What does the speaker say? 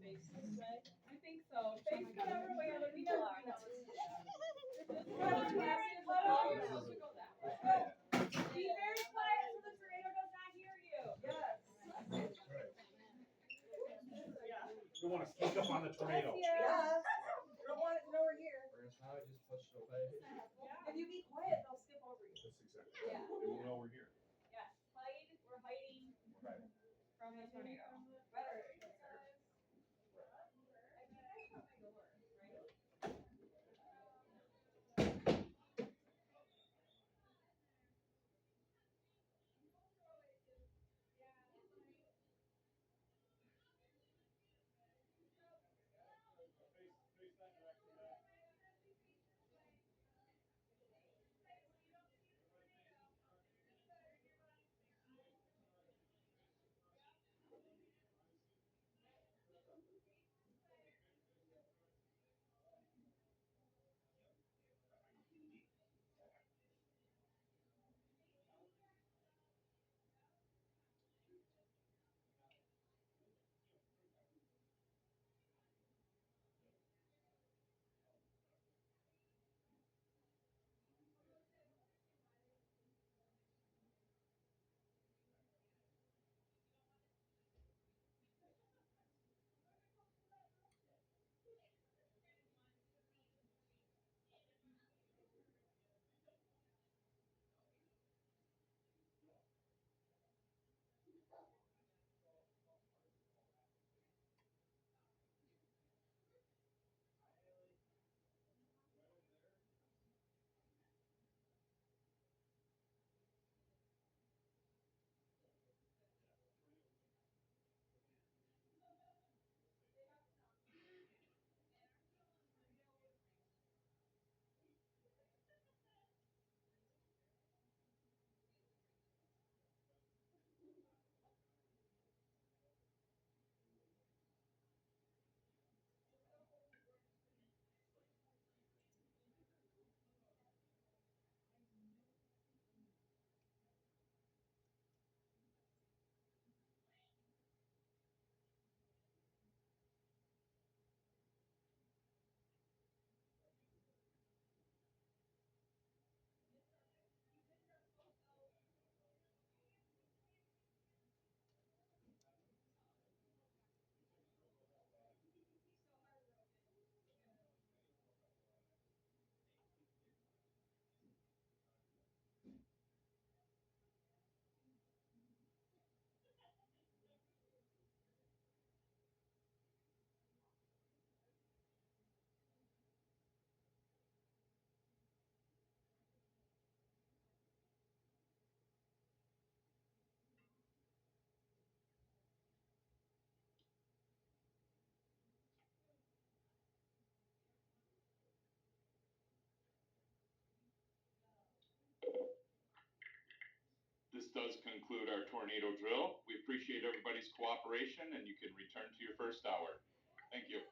face this way? I think so. Face whatever way other people are. That's supposed to go that way. Be very quiet so the tornado does not hear you. Yes. You want to sneak up on the tornado. Yes. You don't want it to know we're here. Whereas now I just push it away. If you be quiet, they'll skip over you. That's exactly. Yeah. They won't know we're here. Yes. Hide. We're hiding Right. from the tornado. Better. This does conclude our tornado drill. We appreciate everybody's cooperation, and you can return to your first hour. Thank you.